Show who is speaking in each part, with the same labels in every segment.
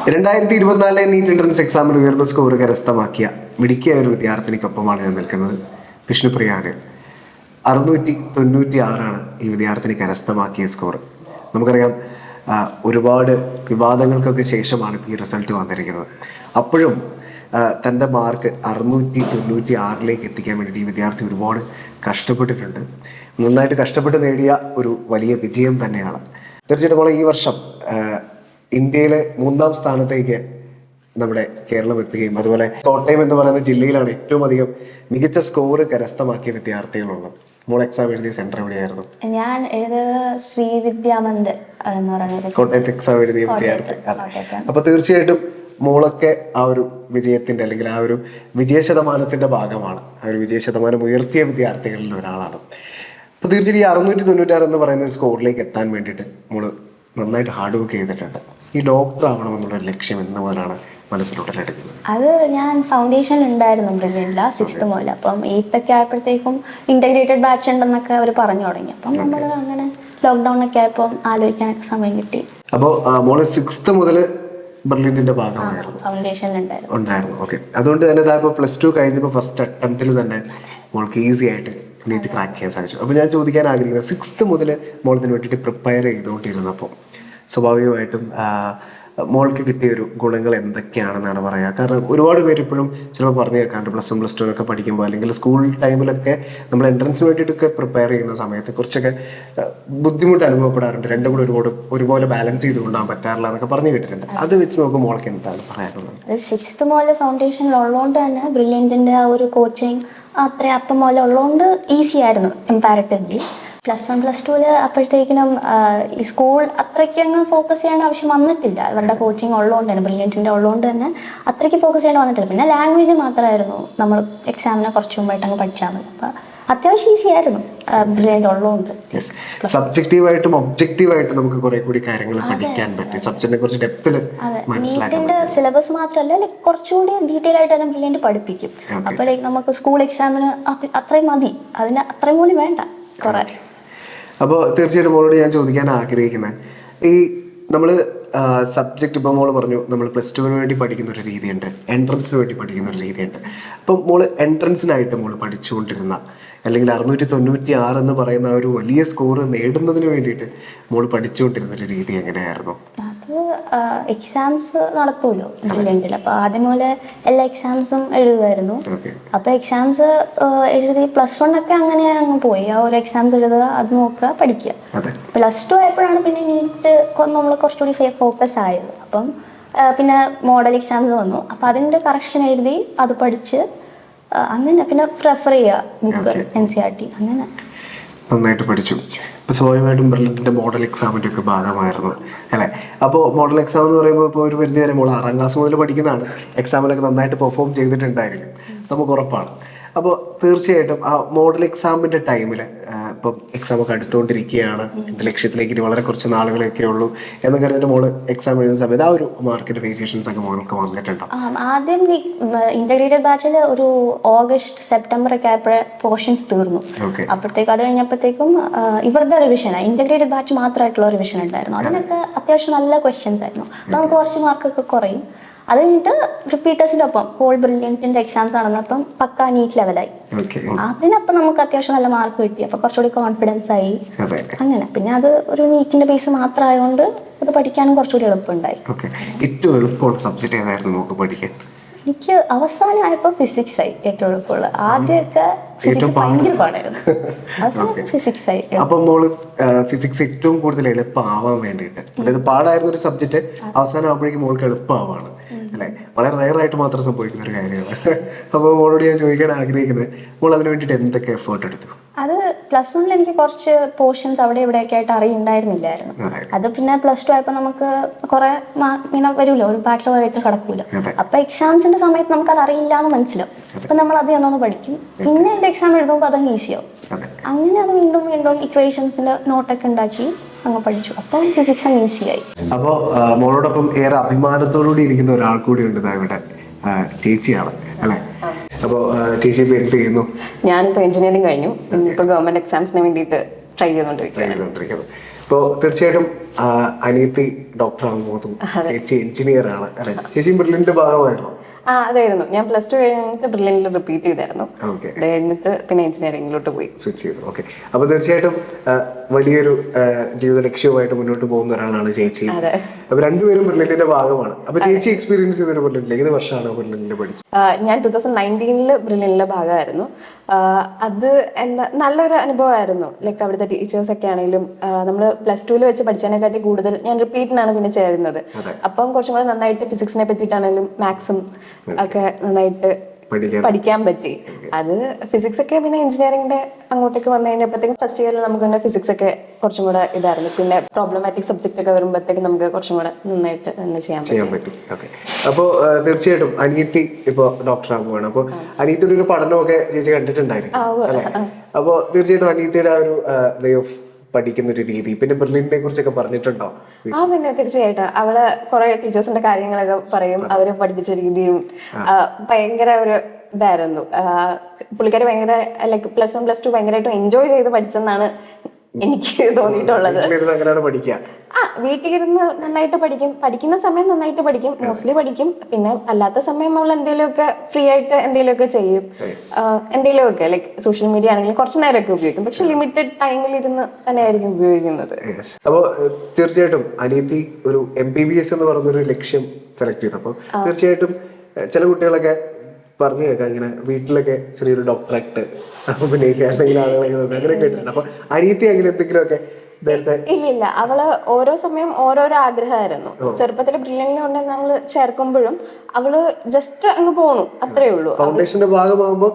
Speaker 1: 2024 NEET entrance എക്സാമിൽ ഉയർന്ന score കരസ്ഥമാക്കിയ മിടുക്കിയ ഒരു വിദ്യാർത്ഥിനിക്കൊപ്പമാണ് ഞാൻ നിൽക്കുന്നത്. വിഷ്ണുപ്രിയാണ്. 696 ഈ വിദ്യാർത്ഥിനി കരസ്ഥമാക്കിയ സ്കോർ. നമുക്കറിയാം, ഒരുപാട് വിവാദങ്ങൾക്കൊക്കെ ശേഷമാണ് ഈ റിസൾട്ട് വന്നിരിക്കുന്നത്. അപ്പോഴും തൻ്റെ മാർക്ക് 696 എത്തിക്കാൻ വേണ്ടിയിട്ട് ഈ വിദ്യാർത്ഥി ഒരുപാട് കഷ്ടപ്പെട്ടിട്ടുണ്ട്. നന്നായിട്ട് കഷ്ടപ്പെട്ട് നേടിയ ഒരു വലിയ വിജയം തന്നെയാണ്. തീർച്ചയായിട്ടും ഈ വർഷം ഇന്ത്യയിലെ 3ാം സ്ഥാനത്തേക്ക് നമ്മുടെ കേരളം എത്തുകയും അതുപോലെ കോട്ടയം എന്ന് പറയുന്ന ജില്ലയിലാണ് ഏറ്റവും അധികം മികച്ച സ്കോർ കരസ്ഥമാക്കിയ വിദ്യാർത്ഥികളുള്ളത്. മോൾ എക്സാം എഴുതിയ സെന്റർ എവിടെയായിരുന്നു?
Speaker 2: ഞാൻ എഴുതിയത് ശ്രീവിദ്യാമന്ദിർ എന്ന് പറയുന്നത്.
Speaker 1: കോട്ടയത്ത് എക്സാം എഴുതിയ വിദ്യാർത്ഥി. അപ്പൊ തീർച്ചയായിട്ടും മോളൊക്കെ ആ ഒരു വിജയത്തിന്റെ അല്ലെങ്കിൽ ആ ഒരു വിജയ ശതമാനത്തിന്റെ ഭാഗമാണ്. ആ ഒരു വിജയ ശതമാനം ഉയർത്തിയ വിദ്യാർത്ഥികളിൽ ഒരാളാണ്. അപ്പൊ തീർച്ചയായും ഈ 696 എന്ന് പറയുന്ന ഒരു സ്കോറിലേക്ക് എത്താൻ വേണ്ടിയിട്ട് മോള് നന്നായിട്ട് ഹാർഡ് വർക്ക് ചെയ്തിട്ടുണ്ട്. ഈ ഡോക്ടർ ആവണമെന്നുള്ള ഒരു ലക്ഷ്യം എന്ന് മുതലാണ് മനസ്സിലുടലെടുക്കുന്നത്?
Speaker 2: അത് ഞാൻ ഫൗണ്ടേഷനിൽ ഉണ്ടായിരുന്നു ബ്രില്യൻ്റില്ല 6th മുതൽ. അപ്പം 8th ഒക്കെ ആയപ്പോഴത്തേക്കും ഇന്റഗ്രേറ്റഡ് ബാച്ച് ഉണ്ടെന്നൊക്കെ അവർ പറഞ്ഞു തുടങ്ങി. അപ്പം നമ്മൾ അങ്ങനെ ലോക്ക്ഡൗൺ ഒക്കെ ആയപ്പോൾ ആലോചിക്കാനൊക്കെ സമയം കിട്ടി.
Speaker 1: അപ്പോൾ മോള് 6th മുതൽ ബ്രില്യന്റിന്റെ ഭാഗമായിരുന്നു,
Speaker 2: ഉണ്ടായിരുന്നു.
Speaker 1: ഓക്കെ. അതുകൊണ്ട് തന്നെ ഇപ്പോൾ +2 കഴിഞ്ഞപ്പോൾ ഫസ്റ്റ് അറ്റംപ്റ്റിൽ തന്നെ മോൾക്ക് ഈസി ആയിട്ട് നീറ്റ് ക്രാക്ക് ചെയ്യാൻ സാധിച്ചു. അപ്പോൾ ഞാൻ ചോദിക്കാൻ ആഗ്രഹിക്കുന്നത്, 6th മുതൽ മോൾ ഇതിന് വേണ്ടിയിട്ട് പ്രിപ്പയർ ചെയ്തുകൊണ്ടിരുന്നപ്പോൾ സ്വാഭാവികമായിട്ടും മോൾക്ക് കിട്ടിയ ഒരു ഗുണങ്ങൾ എന്തൊക്കെയാണെന്നാണ് പറയുക? കാരണം ഒരുപാട് പേര് ഇപ്പോഴും ചിലപ്പോൾ പറഞ്ഞു കേൾക്കാണ്ട് +1 +2 ഒക്കെ പഠിക്കുമ്പോൾ അല്ലെങ്കിൽ സ്കൂൾ ടൈമിലൊക്കെ നമ്മൾ എൻട്രൻസിന് വേണ്ടിയിട്ടൊക്കെ പ്രിപ്പയർ ചെയ്യുന്ന സമയത്ത് കുറച്ചൊക്കെ ബുദ്ധിമുട്ട് അനുഭവപ്പെടാറുണ്ട്. രണ്ടും കൂടെ ഒരുപോലെ ബാലൻസ് ചെയ്ത് കൊണ്ടുപോകാൻ പറ്റാറില്ല എന്നൊക്കെ പറഞ്ഞു കേട്ടിട്ടുണ്ട്. അത് വെച്ച് നോക്കുമ്പോൾ മോൾക്ക് എന്താണ് പറയാനുള്ളത്?
Speaker 2: 6th മുതൽ ഫൗണ്ടേഷനിൽ ഉള്ളതുകൊണ്ട് തന്നെ ബ്രില്യൻറ്റിൻ്റെ ആ ഒരു കോച്ചിങ് അത്ര അപ്പം മുതൽ ഉള്ളതുകൊണ്ട് ഈസി ആയിരുന്നു കമ്പാരിറ്റീവ്ലി. +1 +2 അപ്പോഴത്തേക്കിനും ഈ സ്കൂൾ അത്രയ്ക്ക് അങ്ങ് ഫോക്കസ് ചെയ്യേണ്ട ആവശ്യം വന്നിട്ടില്ല. ഇവരുടെ കോച്ചിങ് ഉള്ളതുകൊണ്ട് തന്നെ, ബ്രില്യൻറ്റിൻ്റെ ഉള്ളതുകൊണ്ട് തന്നെ അത്രയ്ക്ക് ഫോക്കസ് ചെയ്യേണ്ട വന്നിട്ടില്ല. പിന്നെ ലാംഗ്വേജ് മാത്രമായിരുന്നു നമ്മൾ എക്സാമിനെ കുറച്ച് മുമ്പായിട്ട് അങ്ങ് പഠിച്ചാൽ മതി. അപ്പം അത്യാവശ്യം ഈസി ആയിരുന്നു ബ്രില്യൻ്റ് ഉള്ളതുകൊണ്ട്.
Speaker 1: സബ്ജക്റ്റീവായിട്ടും ഒബ്ജക്റ്റീവായിട്ടും നമുക്ക് കുറെ കൂടി കാര്യങ്ങൾ പഠിക്കാൻ പറ്റും. സബ്ജക്റ്റിനെ കുറിച്ച് ഡെപ്തിൽ
Speaker 2: നീറ്റിന്റെ സിലബസ് മാത്രമല്ല, കുറച്ചുകൂടി ഡീറ്റെയിൽ ആയിട്ട് തന്നെ ബ്രില്യൻ്റ് പഠിപ്പിക്കും. അപ്പോൾ നമുക്ക് സ്കൂൾ എക്സാമിന് അത്രയും മതി, അതിന് അത്രയും കൂടി വേണ്ട കുറെ.
Speaker 1: അപ്പോൾ തീർച്ചയായിട്ടും മോളോട് ഞാൻ ചോദിക്കാൻ ആഗ്രഹിക്കുന്നത്, ഈ നമ്മൾ സബ്ജക്റ്റ് ഇപ്പോൾ മോള് പറഞ്ഞു നമ്മൾ +2 വേണ്ടി പഠിക്കുന്ന ഒരു രീതിയുണ്ട്, എൻട്രൻസിന് വേണ്ടി പഠിക്കുന്ന ഒരു രീതിയുണ്ട്. അപ്പം മോള് എൻട്രൻസിനായിട്ട് മോള് പഠിച്ചുകൊണ്ടിരുന്ന അല്ലെങ്കിൽ 696 എന്ന് പറയുന്ന ഒരു വലിയ സ്കോർ നേടുന്നതിന് വേണ്ടിയിട്ട് മോള് പഠിച്ചുകൊണ്ടിരുന്ന ഒരു രീതി എങ്ങനെയായിരുന്നു?
Speaker 2: അത് എക്സാംസ് നടക്കുമല്ലോ ബ്രില്യൻ്റിൽ. അപ്പോൾ ആദ്യം പോലെ എല്ലാ എക്സാംസും എഴുതുമായിരുന്നു. അപ്പോൾ എക്സാംസ് എഴുതി +1 ഒക്കെ അങ്ങനെ അങ്ങ് പോയി. ആ ഒരു എക്സാംസ് എഴുതുക, അത് നോക്കുക, പഠിക്കുക. +2 ആയപ്പോഴാണ് പിന്നെ നീറ്റ് നമ്മൾ കുറച്ചുകൂടി ഫോക്കസ് ആയത്. അപ്പം പിന്നെ മോഡൽ എക്സാംസ് വന്നു. അപ്പോൾ അതിൻ്റെ കറക്ഷൻ എഴുതി അത് പഠിച്ച് അങ്ങനെ പിന്നെ റെഫർ ചെയ്യുക ബുക്ക്, NCERT, അങ്ങനെ
Speaker 1: നന്നായിട്ട് പഠിച്ചു. ഇപ്പോൾ സ്വാഭാവികമായിട്ടും ബ്രില്യൻറ്റിൻ്റെ മോഡൽ എക്സാമിൻ്റെ ഒക്കെ ഭാഗമായിരുന്നു അല്ലേ? അപ്പോൾ മോഡൽ എക്സാം എന്ന് പറയുമ്പോൾ ഇപ്പോൾ ഒരു പരിധി വരെ മോൾ 6ാം ക്ലാസ് മുതൽ പഠിക്കുന്നതാണ്. എക്സാമിലൊക്കെ നന്നായിട്ട് പെർഫോം ചെയ്തിട്ടുണ്ടായിരിക്കും, നമുക്ക് ഉറപ്പാണ്. അപ്പോൾ തീർച്ചയായിട്ടും ആ മോഡൽ എക്സാമിൻ്റെ ടൈമിൽ ഇപ്പം എക്സാമൊക്കെ അടുത്തുകൊണ്ടിരിക്കുകയാണ്, എൻ്റെ ലക്ഷ്യത്തിലേക്ക് ഇനി വളരെ കുറച്ച് നാളുകളൊക്കെ ഉള്ളൂ എന്ന് കരുതിയിട്ട് മോള് എക്സാം എഴുതുന്ന സമയത്ത് ആ ഒരു മാർക്കിൻ്റെ വേരിയേഷൻസ് ഒക്കെ മോൾക്ക് വന്നിട്ടുണ്ടോ?
Speaker 2: ആദ്യം ഇന്റഗ്രേറ്റഡ് ബാച്ചിൽ ഒരു ഓഗസ്റ്റ് സെപ്റ്റംബർ ഒക്കെ ആയപ്പോഴേ പോർഷൻസ് തീർന്നു. അപ്പോഴത്തേക്കും അത് കഴിഞ്ഞപ്പോഴത്തേക്കും ഇവരുടെ റിവിഷൻ, ഇന്റഗ്രേറ്റഡ് ബാച്ച് മാത്രമായിട്ടുള്ള റിവിഷൻ ഉണ്ടായിരുന്നു. അതിനൊക്കെ അത്യാവശ്യം നല്ല ക്വസ്റ്റ്യൻസ് ആയിരുന്നു. അപ്പോൾ നമുക്ക് കുറച്ച് മാർക്കൊക്കെ കുറയും. അത് കഴിഞ്ഞിട്ട് റിപ്പീറ്റേഴ്സിൻ്റെ ഒപ്പം ഹോൾ ബ്രില്യൻറ്റിൻ്റെ എക്സാംസ് നടന്നപ്പം പക്ക നീറ്റ് ലെവലായി. അതിനപ്പം നമുക്ക് അത്യാവശ്യം നല്ല മാർക്ക് കിട്ടി. അപ്പോൾ കുറച്ചുകൂടി കോൺഫിഡൻസ് ആയി. അങ്ങനെ പിന്നെ അത് ഒരു നീറ്റിന്റെ ബേസ് മാത്രമായതുകൊണ്ട് അത് പഠിക്കാനും കുറച്ചുകൂടി എളുപ്പമുണ്ടായി.
Speaker 1: ഏറ്റവും എളുപ്പമുള്ള സബ്ജക്റ്റ് ഏതായിരുന്നു നമുക്ക് പഠിക്കാൻ?
Speaker 2: എനിക്ക് അവസാനമായപ്പോൾ ഫിസിക്സ് ആയി ഏറ്റവും എളുപ്പമുള്ള. ആദ്യമൊക്കെ ഫിസിക്സ് ഭയങ്കര പാടായിരുന്നു, അവസാനം ഫിസിക്സ് ആയി.
Speaker 1: അപ്പം മോള് ഫിസിക്സ് ഏറ്റവും കൂടുതൽ എളുപ്പമാവാൻ വേണ്ടിയിട്ട്, അതായത് പാടായിരുന്ന ഒരു സബ്ജക്റ്റ് അവസാനം ആകുമ്പോഴേക്കും മോൾക്ക് എളുപ്പമാവാണ് അല്ലേ? വളരെ റയറായിട്ട് മാത്രം സംഭവിക്കുന്ന ഒരു കാര്യമാണ്. അപ്പോൾ മോളോട് ഞാൻ ചോദിക്കാൻ ആഗ്രഹിക്കുന്നത്, മോൾ അതിന് വേണ്ടിയിട്ട് എന്തൊക്കെ എഫേർട്ട് എടുത്തു?
Speaker 2: അത് +1 എനിക്ക് കുറച്ച് പോർഷൻസ് അവിടെ ഇവിടെയൊക്കെ ആയിട്ട് അറിയുണ്ടായിരുന്നില്ലായിരുന്നു. അത് പിന്നെ +2 ആയപ്പോൾ നമുക്ക് കുറെ ഇങ്ങനെ വരുമല്ലോ, ഒരു ബാക്ക്ലോഗ് ആയിട്ട് കിടക്കൂലോ. അപ്പൊ എക്സാംസിന്റെ സമയത്ത് നമുക്ക് അത് അറിയില്ല എന്ന് മനസ്സിലാവും. അപ്പൊ നമ്മൾ അത് എന്നൊന്ന് പഠിക്കും. പിന്നെ എൻ്റെ എക്സാം എഴുതുമ്പോൾ അതങ്ങ് ഈസിയാവും. അങ്ങനെ അത് വീണ്ടും വീണ്ടും ഇക്വേഷൻസിന്റെ നോട്ടൊക്കെ ഉണ്ടാക്കി അങ്ങ് പഠിച്ചു. അപ്പം ഫിസിക്സ് അങ്ങ് ഈസിയായി.
Speaker 1: അപ്പോൾ മോളോടൊപ്പം ഏറെ അഭിമാനത്തോടുകൂടി ഇരിക്കുന്ന ഒരാൾ കൂടി ഉണ്ട് ഇവിടെ, ചേച്ചിയാണ് അല്ലേ? അപ്പോൾ ചേച്ചി പേര് ചെയ്യുന്നു?
Speaker 3: ഞാനിപ്പോൾ എഞ്ചിനീയറിംഗ് കഴിഞ്ഞു. ഇപ്പോൾ ഗവൺമെന്റ് എക്സാംസിന് വേണ്ടിയിട്ട് ട്രൈ ചെയ്തുകൊണ്ടിരിക്കുകയാണ്.
Speaker 1: ഇപ്പോൾ തീർച്ചയായിട്ടും അനിയത്തി ഡോക്ടർ ആകാൻ പോകുന്നു, ചേച്ചി എഞ്ചിനീയർ ആണ് അല്ലെ? ചേച്ചി ബ്രില്യന്റിന്റെ ഭാഗമായിരുന്നു.
Speaker 3: അതായിരുന്നു. ഞാൻ +2 കഴിഞ്ഞിട്ട് ബ്രില്യന്റിൽ റിപ്പീറ്റ് ചെയ്തായിരുന്നു.
Speaker 1: ഓക്കെ,
Speaker 3: അത് കഴിഞ്ഞിട്ട് പിന്നെ എഞ്ചിനീയറിംഗിലോട്ട് പോയി
Speaker 1: സ്വിച്ച് ചെയ്തു. ഓക്കെ, അപ്പൊ തീർച്ചയായിട്ടും വലിയൊരു ജീവിത ലക്ഷ്യവുമായിട്ട് മുന്നോട്ട് പോകുന്ന ഒരാളാണ് ചേച്ചി. അപ്പൊ രണ്ടുപേരും ബ്രില്യന്റിന്റെ ഭാഗമാണ്. അപ്പൊ ചേച്ചി എക്സ്പീരിയൻസ് ചെയ്തൊരു ബ്രില്യന്റിൽ ഏത് വർഷമാണ് ബ്രില്യന്റിൽ പഠിച്ചത്?
Speaker 3: ഞാൻ 2019 ബ്രില്യന്റിലെ ഭാഗമായിരുന്നു. അത് എന്താ നല്ലൊരു അനുഭവമായിരുന്നു. ലൈക്ക് അവിടുത്തെ ടീച്ചേഴ്സ് ഒക്കെ ആണെങ്കിലും നമ്മൾ +2 വെച്ച് പഠിച്ചതിനെക്കാട്ടി കൂടുതൽ ഞാൻ റിപ്പീറ്റിനാണ് പിന്നെ ചേരുന്നത്. അപ്പം കുറച്ചും കൂടെ നന്നായിട്ട് ഫിസിക്സിനെ പറ്റിയിട്ടാണെങ്കിലും മാത്സും ഒക്കെ നന്നായിട്ട് പഠിക്കാൻ പറ്റി. അത് ഫിസിക്സ് ഒക്കെ പിന്നെ എഞ്ചിനീയറിംഗിന്റെ അങ്ങോട്ടേക്ക് വന്നു കഴിഞ്ഞപ്പോഴത്തേക്കും ഫസ്റ്റ് ഇയറിൽ നമുക്ക് തന്നെ ഫിസിക്സ് ഒക്കെ കുറച്ചും കൂടെ ഇതായിരുന്നു. പിന്നെ പ്രോബ്ലമാറ്റിക് സബ്ജക്റ്റ് ഒക്കെ വരുമ്പോഴത്തേക്കും നമുക്ക് കുറച്ചും കൂടെ നന്നായിട്ട് തന്നെ ചെയ്യാൻ പറ്റി.
Speaker 1: ഓക്കെ, അപ്പോൾ തീർച്ചയായിട്ടും അനിയത്തി ഇപ്പൊ ഡോക്ടർ ആകുകയാണ്. അപ്പോൾ അനിയത്തിയുടെ ഒരു പഠനമൊക്കെ ചേച്ചി കണ്ടിട്ടുണ്ടായിരുന്നു അല്ലെ? അപ്പോൾ തീർച്ചയായിട്ടും അനിയത്തിയുടെ ആ ഒരു വേ ഓഫ് പഠിക്കുന്ന ഒരു രീതി, പിന്നെ ബ്രില്യന്റിനെ കുറിച്ചൊക്കെ പറഞ്ഞിട്ടുണ്ടോ?
Speaker 3: പിന്നെ തീർച്ചയായിട്ടും അവള് കുറെ ടീച്ചേഴ്സിന്റെ കാര്യങ്ങളൊക്കെ പറയും. അവര് പഠിപ്പിച്ച രീതിയും ഭയങ്കര ഒരു ഇതായിരുന്നു. പുള്ളിക്കാരി ഭയങ്കര ലൈക്ക് +1 +2 ഭയങ്കരമായിട്ട് എൻജോയ് ചെയ്ത് പഠിച്ചെന്നാണ് എനിക്ക് തോന്നിയിട്ടുള്ളത്. വീട്ടിലിരുന്ന് നന്നായിട്ട് പഠിക്കും. പഠിക്കുന്ന സമയം നന്നായിട്ട് പഠിക്കും, മോസ്റ്റ്ലി പഠിക്കും. പിന്നെ അല്ലാത്ത സമയം അവൾ എന്തെങ്കിലുമൊക്കെ ഫ്രീ ആയിട്ട് എന്തെങ്കിലുമൊക്കെ ചെയ്യും. എന്തെങ്കിലുമൊക്കെ ലൈക്ക് സോഷ്യൽ മീഡിയ ആണെങ്കിലും കുറച്ച് നേരമൊക്കെ ഉപയോഗിക്കും. പക്ഷെ ലിമിറ്റഡ് ടൈമിൽ ഇരുന്ന് തന്നെയായിരിക്കും ഉപയോഗിക്കുന്നത്.
Speaker 1: അപ്പോൾ തീർച്ചയായിട്ടും അനിയത്തി ഒരു MBBS എന്ന് പറഞ്ഞൊരു ലക്ഷ്യം സെലക്ട് ചെയ്തു. അപ്പോൾ തീർച്ചയായിട്ടും ചില കുട്ടികളൊക്കെ പറഞ്ഞു കേൾക്കാം ഇങ്ങനെ വീട്ടിലൊക്കെ ചെറിയൊരു ഡോക്ടറായിട്ട് അഭിനയിക്കുക അല്ലെങ്കിൽ ആളുകളൊക്കെ അങ്ങനെ കേട്ടിട്ടുണ്ട്. അപ്പൊ അനിയത്തി അങ്ങനെ എന്തെങ്കിലുമൊക്കെ?
Speaker 3: ഇല്ല, അവള് ഓരോ സമയം ഓരോരോ ആഗ്രഹമായിരുന്നു. ചെറുപ്പത്തിൽ ബ്രില്യന്റിൽ കൊണ്ട് നമ്മള് ചേർക്കുമ്പോഴും അവള് ജസ്റ്റ് അങ്ങ് പോണു, അത്രേ ഉള്ളൂ.
Speaker 1: ഫൗണ്ടേഷന്റെ ഭാഗമാകുമ്പോൾ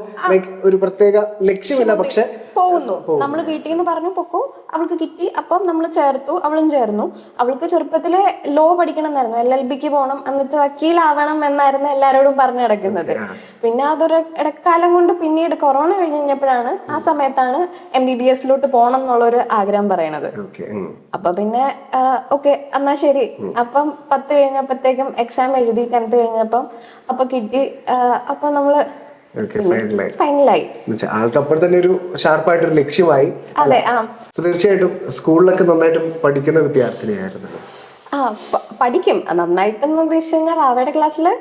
Speaker 1: ഒരു പ്രത്യേക ലക്ഷ്യമില്ല, പക്ഷെ
Speaker 3: പോകുന്നു. നമ്മള് വീട്ടിൽ നിന്ന് പറഞ്ഞു പൊക്കോ, അവൾക്ക് കിട്ടി, അപ്പം നമ്മൾ ചേർത്തു, അവളും ചേർന്നു. അവൾക്ക് ചെറുപ്പത്തിലെ ലോ പഠിക്കണം എന്നായിരുന്നു, LLBക്ക് പോകണം, എന്നിട്ട് വക്കീലാവണം എന്നായിരുന്നു എല്ലാരോടും പറഞ്ഞു നടക്കുന്നത്. പിന്നെ അതൊരു ഇടക്കാലം കൊണ്ട് പിന്നീട് കൊറോണ കഴിഞ്ഞപ്പോഴാണ് ആ സമയത്താണ് MBBSലോട്ട് പോകണം എന്നുള്ളൊരു ആഗ്രഹം പറയണത്. അപ്പൊ പിന്നെ ഓക്കെ എന്നാ ശരി. അപ്പം 10 കഴിഞ്ഞപ്പോഴത്തേക്കും എക്സാം എഴുതി 10th കഴിഞ്ഞപ്പം അപ്പൊ കിട്ടി. അപ്പൊ നമ്മള് ഫൈനലായി.
Speaker 1: ആൾക്ക് അപ്പോൾ തന്നെ ഒരു ഷാർപ്പായിട്ടൊരു ലക്ഷ്യമായി.
Speaker 3: അതെ,
Speaker 1: തീർച്ചയായിട്ടും സ്കൂളിലൊക്കെ നന്നായിട്ട് പഠിക്കുന്ന വിദ്യാർത്ഥിനിയായിരുന്നു.
Speaker 3: പഠിക്കും നന്നായിട്ടെന്ന് ഉദ്ദേശിച്ചു കഴിഞ്ഞാൽ അവരുടെ ക്ലാസ്സില്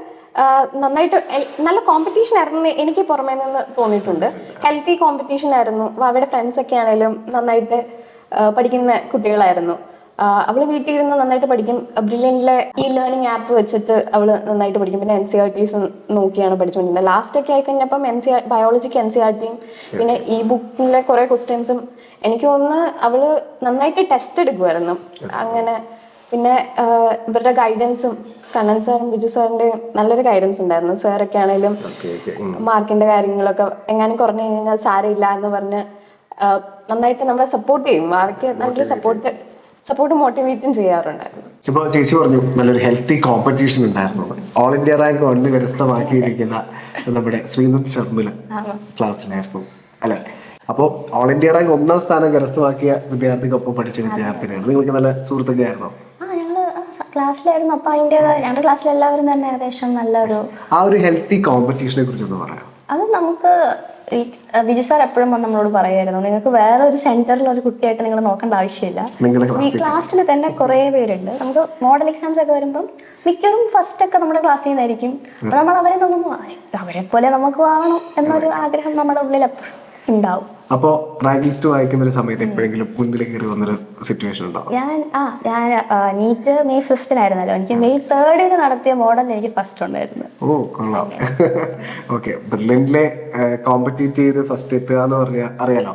Speaker 3: നന്നായിട്ട് നല്ല കോമ്പറ്റീഷൻ ആയിരുന്നു. എനിക്ക് പുറമേ നിന്ന് തോന്നിയിട്ടുണ്ട്. ഹെൽത്തി കോമ്പറ്റീഷൻ ആയിരുന്നു. അവരുടെ ഫ്രണ്ട്സ് ഒക്കെ ആണെങ്കിലും നന്നായിട്ട് പഠിക്കുന്ന കുട്ടികളായിരുന്നു. അവള് വീട്ടിൽ ഇരുന്ന് നന്നായിട്ട് പഠിക്കും. ബ്രില്യന്റിലെ ലേണിംഗ് ആപ്പ് വെച്ചിട്ട് അവള് നന്നായിട്ട് പഠിക്കും. പിന്നെ NCERTs നോക്കിയാണ് പഠിച്ചുകൊണ്ടിരുന്നത്. ലാസ്റ്റ് ഒക്കെ ആയിക്കഴിഞ്ഞപ്പം ബയോളജിക്ക് NCERTയും പിന്നെ ബുക്കിലെ കുറെ ക്വസ്റ്റ്യൻസും എനിക്ക് തോന്നുന്നു അവള് നന്നായിട്ട് ടെസ്റ്റ് എടുക്കുമായിരുന്നു. അങ്ങനെ പിന്നെ ഇവരുടെ ഗൈഡൻസും കണ്ണൻ സാറും ബിജു സാറിന്റെ നല്ലൊരു ഗൈഡൻസ് ഉണ്ടായിരുന്നു. സാറൊക്കെ ആണെങ്കിലും മാർക്കിന്റെ കാര്യങ്ങളൊക്കെ എങ്ങാനും കുറഞ്ഞു കഴിഞ്ഞാൽ സാരമില്ല എന്ന് പറഞ്ഞ് നന്നായിട്ട് നമ്മളെ സപ്പോർട്ട് ചെയ്യും. അവർക്ക് നല്ലൊരു സപ്പോർട്ട് മോട്ടിവേറ്റും ചെയ്യാറുണ്ടായിരുന്നു.
Speaker 1: ഇപ്പോൾ ചേച്ചി പറഞ്ഞു നല്ലൊരു ഹെൽത്തി കോമ്പറ്റീഷൻ ഉണ്ടായിരുന്നു. ഓൾ ഇന്ത്യ റാങ്ക് 1 കരസ്ഥമാക്കിയിരിക്കുന്ന നമ്മുടെ ശ്രീനന്ദ് ശർമ്മില ക്ലാസ്സിലായിരുന്നു അല്ലെ? അപ്പോൾ ഓൾ ഇന്ത്യ റാങ്ക് 1ാം സ്ഥാനം കരസ്ഥമാക്കിയ വിദ്യാർത്ഥിക്കൊപ്പം പഠിച്ച വിദ്യാർത്ഥിനിയാണ്. നിങ്ങൾക്ക് നല്ല സുഹൃത്തൊക്കെ ആയിരുന്നോ?
Speaker 2: ക്ലാസ്സിലായിരുന്നു. അപ്പൊ ഞങ്ങളുടെ ക്ലാസ്സിൽ എല്ലാവരും തന്നെ ഏകദേശം നല്ലൊരു
Speaker 1: ആ ഒരു ഹെൽത്തി കോമ്പറ്റീഷനെ കുറിച്ചൊന്ന് പറയാം.
Speaker 2: അത് നമുക്ക് ബിജു സാർ എപ്പോഴും നമ്മളോട് പറയുമായിരുന്നു, നിങ്ങൾക്ക് വേറെ ഒരു സെന്ററിൽ ഒരു കുട്ടിയായിട്ട് നിങ്ങൾ നോക്കേണ്ട ആവശ്യമില്ല. ഈ ക്ലാസ്സിൽ തന്നെ കുറേ പേരുണ്ട്. നമുക്ക് മോഡൽ എക്സാംസ് ഒക്കെ വരുമ്പം മിക്കതും ഫസ്റ്റ് ഒക്കെ നമ്മുടെ ക്ലാസ്സിൽ നിന്നായിരിക്കും. അപ്പൊ നമ്മൾ അവരെ നോക്കുമ്പോൾ അവരെ പോലെ നമുക്ക് ആവണം എന്നൊരു ആഗ്രഹം നമ്മുടെ ഉള്ളിൽ എപ്പോഴും ഉണ്ടാവും.
Speaker 1: അപ്പോൾ റാങ്ക് ലിസ്റ്റ് വായിക്കുന്ന ഒരു സമയത്ത് എപ്പോഴെങ്കിലും മുന്നിൽ കയറി വന്നൊരു സിറ്റുവേഷൻ ഉണ്ടോ?
Speaker 2: ഞാൻ നീറ്റ് May 5th എനിക്ക് May 3rd നടത്തിയ മോഡൽ എനിക്ക് ഫസ്റ്റ് ഉണ്ടായിരുന്നു.
Speaker 1: ഓ കൊള്ളാം. ഓക്കെ, ബ്രില്യന്റിലെ കോമ്പറ്റീറ്റ് ചെയ്ത് ഫസ്റ്റ് എത്തുക എന്ന് പറഞ്ഞാൽ അറിയാലോ,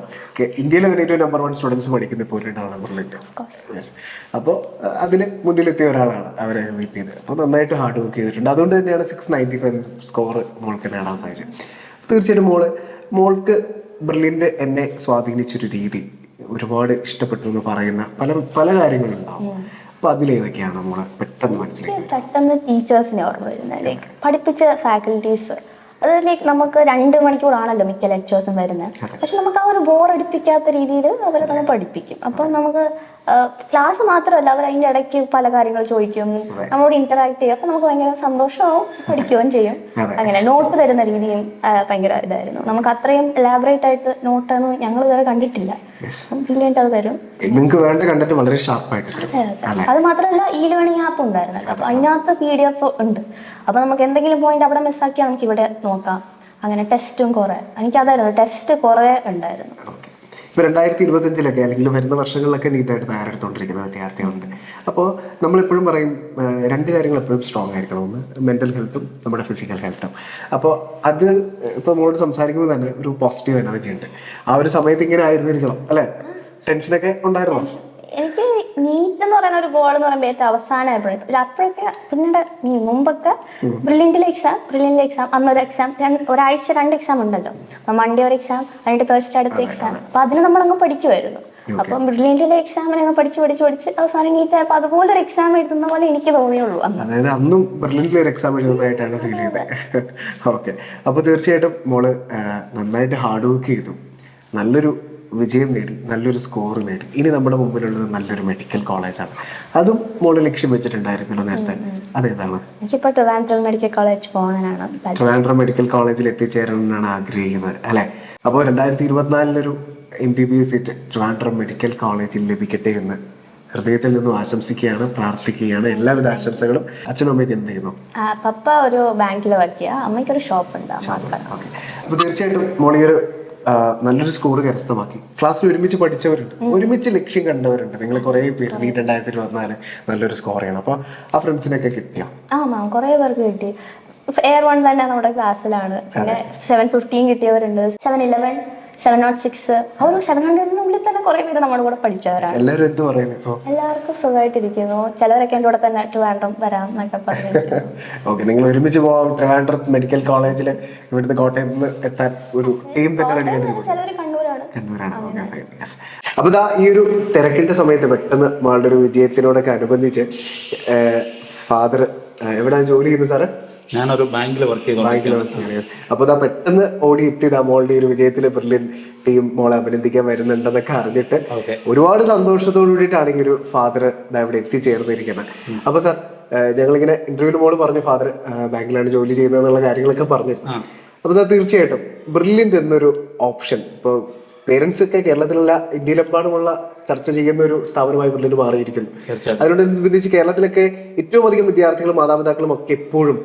Speaker 1: ഇന്ത്യയിലെ ഏറ്റവും നമ്പർ 1 സ്റ്റുഡൻസ് പഠിക്കുന്ന പോലെയാണ് ബ്രില്യന്റ്. അപ്പോൾ അതിന് മുന്നിലെത്തിയ ഒരാളാണ് അവരെ മീറ്റ് ചെയ്തത്. അപ്പോൾ നന്നായിട്ട് ഹാർഡ് വർക്ക് ചെയ്തിട്ടുണ്ട്. അതുകൊണ്ട് തന്നെയാണ് 695 സ്കോർ മോൾക്ക് നേടാൻ സാധിച്ചത്. തീർച്ചയായിട്ടും മോൾക്ക് ബ്രില്യന്റ് എന്നെ സ്വാധീനിച്ചൊരു രീതി, ഒരുപാട് ഇഷ്ടപ്പെട്ടു എന്ന് പറയുന്ന പല കാര്യങ്ങളുണ്ടാവും. അപ്പൊ അതിലേതൊക്കെയാണ് നമ്മള് പെട്ടെന്ന് മനസ്സിലാക്കി?
Speaker 2: പെട്ടെന്ന് ടീച്ചേഴ്സിനെ ഓർമ്മ വരുന്നത്, ലൈക്ക് പഠിപ്പിച്ച ഫാക്കൽറ്റീസ്. അത് ലൈക്ക് നമുക്ക് 2 മണിക്കൂറാണല്ലോ മിക്ക ലെക്ചേഴ്സും വരുന്നത്. പക്ഷെ നമുക്ക് ആ ഒരു ബോർ അടിപ്പിക്കാത്ത രീതിയിൽ അവരെ തന്നെ പഠിപ്പിക്കും. അപ്പം നമുക്ക് ക്ലാസ് മാത്രമല്ല, അവർ അതിൻ്റെ ഇടയ്ക്ക് പല കാര്യങ്ങൾ ചോദിക്കും, നമ്മളോട് ഇന്ററാക്ട് ചെയ്യും. അപ്പം നമുക്ക് ഭയങ്കര സന്തോഷമാവും, പഠിക്കുകയും ചെയ്യും. അങ്ങനെ നോട്ട് തരുന്ന രീതിയും ഭയങ്കര ഇതായിരുന്നു. നമുക്ക് അത്രയും എലാബറേറ്റ് ആയിട്ട് നോട്ടൊന്നും ഞങ്ങൾ ഇതുവരെ കണ്ടിട്ടില്ല. ബ്രില്യൻ്റ് അത് തരും.
Speaker 1: നിങ്ങൾക്ക് വേണ്ട കണ്ടന്റ് വളരെ ഷാർപ്പായിട്ട്.
Speaker 2: അത് മാത്രമല്ല ഈ ലേണിംഗ് ആപ്പ് ഉണ്ടായിരുന്നല്ലോ, അപ്പൊ അതിനകത്ത് PDF ഉണ്ട്. അപ്പൊ നമുക്ക് എന്തെങ്കിലും പോയിന്റ് അവിടെ മിസ്സാക്കിയാൽ നമുക്ക് ഇവിടെ നോക്കാം. അങ്ങനെ ടെസ്റ്റും കുറെ, എനിക്ക് അതായിരുന്നു ടെസ്റ്റ് കുറെ ഉണ്ടായിരുന്നു.
Speaker 1: ഇപ്പൊ 2025 അല്ലെങ്കിൽ വരുന്ന വർഷങ്ങളിലൊക്കെ നീറ്റായിട്ട് തയ്യാറെടുത്തുകൊണ്ടിരിക്കുന്ന വിദ്യാർത്ഥികളുണ്ട്. അപ്പോൾ നമ്മളെപ്പോഴും പറയും രണ്ട് കാര്യങ്ങൾ എപ്പോഴും സ്ട്രോങ് ആയിരിക്കണം. ഒന്ന് മെന്റൽ ഹെൽത്തും നമ്മുടെ ഫിസിക്കൽ ഹെൽത്തും. അപ്പോൾ അത് ഇപ്പോൾ നമ്മളോട് സംസാരിക്കുമ്പോൾ തന്നെ ഒരു പോസിറ്റീവ് എനർജി ഉണ്ട്. ആ ഒരു സമയത്ത് ഇങ്ങനെ ആയിരുന്നിരിക്കണം അല്ലെ? ടെൻഷനൊക്കെ ഉണ്ടായിരുന്നു.
Speaker 2: എനിക്ക് നീറ്റ് എന്ന് പറയുന്ന ഒരു ഗോൾ എന്ന് പറയുമ്പോൾ ഏറ്റവും അവസാനമായപ്പോഴും അപ്പോഴൊക്കെ പിന്നീട് മുമ്പൊക്കെ ബ്രില്യൻ്റിലെ എക്സാം അന്നൊരു എക്സാം, ഒരാഴ്ച 2 എക്സാം ഉണ്ടല്ലോ. മൺഡേ ഒരു എക്സാം, അതിന്റെ തേഴ്സ്ഡേ അടുത്ത എക്സാം. അപ്പൊ അതിന് നമ്മളങ്ങ് പഠിക്കുമായിരുന്നു. അപ്പം ബ്രില്യൻ്റിലെ എക്സാമിനെ അങ്ങ് പഠിച്ച് അവസാനം നീറ്റായപ്പോൾ അതുപോലെ ഒരു എക്സാം എഴുതുന്ന പോലെ എനിക്ക് തോന്നിയുള്ളൂ.
Speaker 1: അതായത് അന്നും ബ്രില്യൻ്റിൽ ഒരു എക്സാം എഴുതുന്നതായിട്ടാണ് ഫീൽ ചെയ്തത്. ഓക്കെ, അപ്പോൾ തീർച്ചയായിട്ടും മോള് നന്നായിട്ട് ഹാർഡ് വർക്ക് ചെയ്തു, നല്ലൊരു വിജയം നേടി, നല്ലൊരു സ്കോർ നേടി. ഇനി നമ്മുടെ മുമ്പിലുള്ളത് നല്ലൊരു മെഡിക്കൽ കോളേജാണ്. അതും മോള് ലക്ഷ്യം വെച്ചിട്ടുണ്ടായിരുന്നല്ലോ നേരത്തെ. അതേതാണ്?
Speaker 2: എനിക്കിപ്പോൾ ട്രിവാൻഡ്രം മെഡിക്കൽ കോളേജ് പോകാനാണ്.
Speaker 1: ട്രിവാൻഡ്രം മെഡിക്കൽ കോളേജിൽ എത്തിച്ചേരാനാണ് ആഗ്രഹിക്കുന്നത് അല്ലേ? അപ്പോൾ 2024 MBBS സീറ്റ് ട്രിവാൻഡ്രം മെഡിക്കൽ കോളേജിൽ ലഭിക്കട്ടെ എന്ന് ഹൃദയത്തിൽ നിന്നും ആശംസിക്കുകയാണ്, പ്രാർത്ഥിക്കുകയാണ്. എല്ലാവിധ ആശംസകളും. അച്ഛനും അമ്മയ്ക്ക് എന്ത് ചെയ്യുന്നു?
Speaker 2: പപ്പ ഒരു ബാങ്കിൽ വർക്ക് ചെയ്യുക, അമ്മയ്ക്കൊരു ഷോപ്പ് ഉണ്ട്.
Speaker 1: അപ്പോൾ തീർച്ചയായിട്ടും മോളിയൊരു നല്ലൊരു സ്കോർ കരസ്ഥമാക്കി. ക്ലാസ്സിൽ ഒരുമിച്ച് പഠിച്ചവരുണ്ട്, ഒരുമിച്ച് ലക്ഷ്യം കണ്ടവരുണ്ട്. നിങ്ങൾ കുറേ പേര് 2024 നല്ലൊരു സ്കോർ ചെയ്യണം. അപ്പോൾ ആ ഫ്രണ്ട്സിനൊക്കെ കിട്ടിയോ?
Speaker 2: മാം കുറേ പേർക്ക് കിട്ടി. Air 1 തന്നെ നമ്മുടെ ക്ലാസ്സിലാണ്. പിന്നെ 715 കിട്ടിയവരുണ്ട്, 711, 706. ആ ഒരു 700-നുള്ളിൽ തന്നെ കുറെ പേര് നമ്മുടെ കൂടെ പഠിച്ചവരാണ്.
Speaker 1: എല്ലാവരും എന്ത് പറയുന്നു?
Speaker 2: എല്ലാവർക്കും സുഖമായിട്ടിരിക്കുന്നു. ചിലവരൊക്കെ എൻ്റെ കൂടെ തന്നെ ട്രിവാൻഡ്രം വരാം എന്നൊക്കെ പറഞ്ഞു.
Speaker 1: ഓക്കെ, നിങ്ങൾ ഒരുമിച്ച് പോവാം ട്രിവാൻഡ്രം മെഡിക്കൽ കോളേജിൽ. ഇവിടുന്ന് കോട്ടയത്ത് നിന്ന് എത്താൻ ഒരു ടീം തന്നെ റെഡി ആയിട്ട്.
Speaker 2: ചിലവർ കണ്ണൂരാണ്.
Speaker 1: അപ്പൊ ദാ ഈ ഒരു തിരക്കിന്റെ സമയത്ത് പെട്ടെന്ന് മോളുടെ ഒരു വിജയത്തിനോടൊക്കെ അനുബന്ധിച്ച് ഫാദർ എവിടെയാണ് ജോലി ചെയ്യുന്നത് സാറ്?
Speaker 4: ഞാനൊരു ബാങ്കിൽ വർക്ക്
Speaker 1: ചെയ്യുന്നു. അപ്പൊ ഇതാ പെട്ടെന്ന് ഓടി എത്തിയതാ മോളുടെ ഒരു വിജയത്തില് ബ്രില്യൻ ടീം മോളെ അഭിനന്ദിക്കാൻ വരുന്നുണ്ടെന്നൊക്കെ അറിഞ്ഞിട്ട് ഒരുപാട് സന്തോഷത്തോടു കൂടിയിട്ടാണ് ഈ ഒരു ഫാദർ ഇവിടെ എത്തിച്ചേർന്നിരിക്കുന്നത്. അപ്പൊ സാർ, ഞങ്ങളിങ്ങനെ ഇന്റർവ്യൂവിൽ മോള് പറഞ്ഞു ഫാദർ ബാങ്കിലാണ് ജോലി ചെയ്യുന്നത് എന്നുള്ള കാര്യങ്ങളൊക്കെ പറഞ്ഞിരുന്നു. അപ്പൊ സാർ തീർച്ചയായിട്ടും ബ്രില്യൻ്റ് എന്നൊരു ഓപ്ഷൻ ഇപ്പൊ പേരൻസ് ഒക്കെ കേരളത്തിലുള്ള ഇന്ത്യയിലെമ്പാടുമുള്ള ചർച്ച ചെയ്യുന്ന ഒരു സ്ഥാപനമായി ബ്രില്യൻ്റ് മാറിയിരിക്കുന്നു. അതിനോടനുബന്ധിച്ച് കേരളത്തിലൊക്കെ ഏറ്റവും അധികം വിദ്യാർത്ഥികളും മാതാപിതാക്കളും ഒക്കെ എപ്പോഴും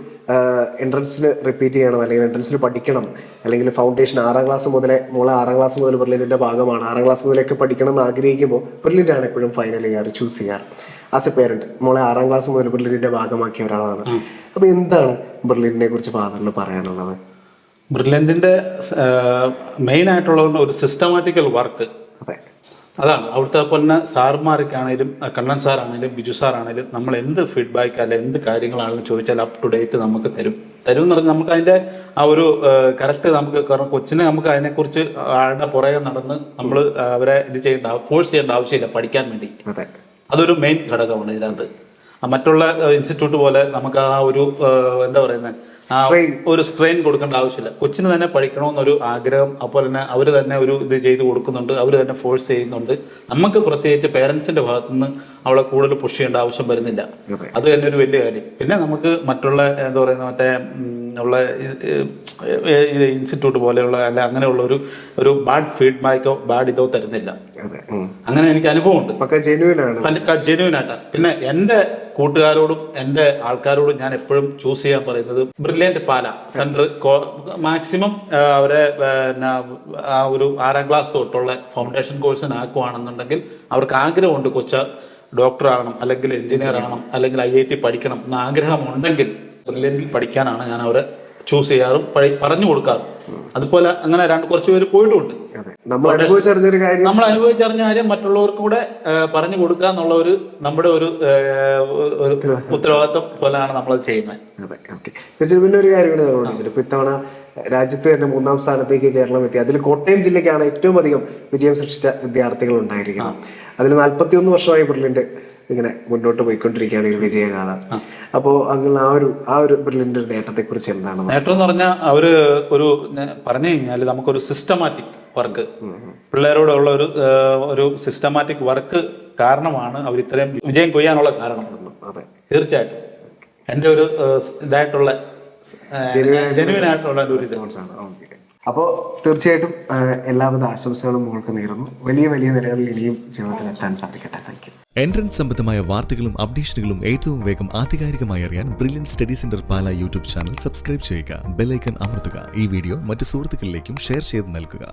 Speaker 1: എൻട്രൻസിന് റിപ്പീറ്റ് ചെയ്യണം, അല്ലെങ്കിൽ എൻട്രൻസിന് പഠിക്കണം, അല്ലെങ്കിൽ ഫൗണ്ടേഷൻ 6ാം ക്ലാസ് മുതലേ മോളെ 6ാം ക്ലാസ് മുതൽ ബ്രില്യൻ്റിന്റെ ഭാഗമാണ്. 6ാം ക്ലാസ് മുതലൊക്കെ പഠിക്കണം എന്ന് ആഗ്രഹിക്കുമ്പോൾ ബ്രില്യൻ്റ് ആണ് എപ്പോഴും ഫൈനൽ ചെയ്യാറ്, ചൂസ് ചെയ്യാറ്. ആസ് എ പേരന്റ് മോളെ 6ാം ക്ലാസ് മുതൽ ബ്രില്യൻ്റിന്റെ ഭാഗമാക്കിയ ഒരാളാണ്. അപ്പൊ എന്താണ് ബ്രില്യൻ്റിനെ കുറിച്ച് ഫാദറിന് പറയാനുള്ളത്?
Speaker 4: ബ്രില്യൻ്റിന്റെ മെയിൻ ആയിട്ടുള്ള ഒരു സിസ്റ്റമാറ്റിക്കൽ വർക്ക് അതാണ്. അവിടുത്തെ പോലെ സാർമാർക്കാണേലും കണ്ണൻ സാറാണേലും ബിജു സാറാണേലും നമ്മൾ എന്ത് ഫീഡ്ബാക്ക് അല്ലെ എന്ത് കാര്യങ്ങളാണെങ്കിലും ചോദിച്ചാൽ അപ് ടു ഡേറ്റ് നമുക്ക് തരും എന്ന് പറഞ്ഞാൽ നമുക്ക് അതിൻ്റെ ആ ഒരു കറക്റ്റ് നമുക്ക്, കാരണം കൊച്ചിനെ നമുക്ക് അതിനെക്കുറിച്ച് ആളുടെ പുറകെ നടന്ന് നമ്മൾ അവരെ ഇത് ഫോഴ്സ് ചെയ്യേണ്ട ആവശ്യമില്ല പഠിക്കാൻ വേണ്ടി. അതൊരു മെയിൻ ഘടകമാണ് ഇതിനകത്ത്. മറ്റുള്ള ഇൻസ്റ്റിറ്റ്യൂട്ട് പോലെ നമുക്ക് ആ ഒരു എന്താ പറയുന്നത് ഒരു സ്ട്രെയിൻ കൊടുക്കേണ്ട ആവശ്യമില്ല. കൊച്ചിന് തന്നെ പഠിക്കണമെന്നൊരു ആഗ്രഹം, അപ്പോൾ തന്നെ അവർ തന്നെ ഒരു ഇത് ചെയ്ത് കൊടുക്കുന്നുണ്ട്, അവർ തന്നെ ഫോഴ്സ് ചെയ്യുന്നുണ്ട്. നമുക്ക് പ്രത്യേകിച്ച് പേരൻസിന്റെ ഭാഗത്തുനിന്ന് അവളെ കൂടുതൽ പുഷ് ചെയ്യേണ്ട ആവശ്യം വരുന്നില്ല. അത് തന്നെ ഒരു വലിയ കാര്യം. പിന്നെ നമുക്ക് മറ്റുള്ള എന്താ പറയുന്ന മറ്റേ ഉള്ള ഇൻസ്റ്റിറ്റ്യൂട്ട് പോലെയുള്ള അല്ല അങ്ങനെയുള്ള ഒരു ബാഡ് ഫീഡ്ബാക്കോ ബാഡ് ഇതോ തരുന്നില്ല. അങ്ങനെ എനിക്ക് അനുഭവമുണ്ട്, ജെന്യൂൻ ആയിട്ടാണ്. പിന്നെ എൻ്റെ കൂട്ടുകാരോടും എൻ്റെ ആൾക്കാരോടും ഞാൻ എപ്പോഴും ചൂസ് ചെയ്യാൻ പറയുന്നത് ബ്രില്യൻ്റ് പാല സെൻറ്റർ മാക്സിമം അവരെ പിന്നെ ആ ഒരു 6ാം ക്ലാസ് തൊട്ടുള്ള ഫൗണ്ടേഷൻ കോഴ്സിന് ആക്കുവാണെന്നുണ്ടെങ്കിൽ അവർക്ക് ആഗ്രഹമുണ്ട് കൊച്ച ഡോക്ടർ ആകണം, അല്ലെങ്കിൽ എഞ്ചിനീയർ ആകണം, അല്ലെങ്കിൽ IIT പഠിക്കണം എന്ന ആഗ്രഹമുണ്ടെങ്കിൽ ബ്രില്യൻ്റിൽ പഠിക്കാനാണ് ഞാൻ അവരെ ചൂസ് ചെയ്യാറും പറഞ്ഞു കൊടുക്കാറും. അതുപോലെ അങ്ങനെ കുറച്ച് പേര് പോയിട്ടുമുണ്ട്. നമ്മൾ അനുഭവിച്ചറിഞ്ഞ കാര്യം മറ്റുള്ളവർക്കും കൂടെ പറഞ്ഞു കൊടുക്കുക എന്നുള്ള ഒരു നമ്മുടെ ഒരു ഉത്തരവാദിത്വം പോലെയാണ് നമ്മളത് ചെയ്യുന്നത്.
Speaker 1: പിന്നെ ഒരു കാര്യം കൂടെ ഇപ്പൊ ഇത്തവണ രാജ്യത്ത് തന്നെ 3ാം സ്ഥാനത്തേക്ക് കേരളം എത്തി. അതിൽ കോട്ടയം ജില്ലയ്ക്കാണ് ഏറ്റവും അധികം വിജയം സൃഷ്ടിച്ച വിദ്യാർത്ഥികൾ ഉണ്ടായിരിക്കുന്നത്. അതിൽ 41 വർഷമായി ബ്രില്യൻ്റ് ഇങ്ങനെ മുന്നോട്ട് പോയിക്കൊണ്ടിരിക്കുകയാണ് ഈ വിജയഗാഥ. അപ്പോ അങ്ങനെ ആ ഒരു ബ്രില്യൻ്റ് നേട്ടത്തെ കുറിച്ച് എന്താണ്?
Speaker 4: നേട്ടം എന്ന് പറഞ്ഞാൽ അവര് പറഞ്ഞു കഴിഞ്ഞാൽ നമുക്കൊരു സിസ്റ്റമാറ്റിക് വർക്ക്, പിള്ളേരോടുള്ള ഒരു സിസ്റ്റമാറ്റിക് വർക്ക് കാരണമാണ് അവർ ഇത്രയും വിജയം കൊയ്യാനുള്ള കാരണം. തീർച്ചയായിട്ടും എൻ്റെ ഒരു ഇതായിട്ടുള്ള ജെന്യുവൻ ആയിട്ടുള്ള ഒരു
Speaker 1: അപ്പോൾ തീർച്ചയായിട്ടും എല്ലാവിധ ആശംസകളും മോൾക്ക് നേരുന്നു. വലിയ വലിയ നിലകളിൽ ഇനിയും ജീവിതത്തിൽ എത്താൻ സാധിക്കട്ടെ. Thank you.
Speaker 5: എൻട്രൻസ് സംബന്ധമായ വാർത്തകളും അപ്ഡേഷനുകളും ഏറ്റവും വേഗം ആധികാരികമായി അറിയാൻ ബ്രില്യൻറ്റ് സ്റ്റഡി സെന്റർ പാല യൂട്യൂബ് ചാനൽ സബ്സ്ക്രൈബ് ചെയ്യുക. ബെൽ ഐക്കൺ അമർത്തുക. ഈ വീഡിയോ മറ്റ് സുഹൃത്തുക്കളിലേക്കും ഷെയർ ചെയ്ത് നൽകുക.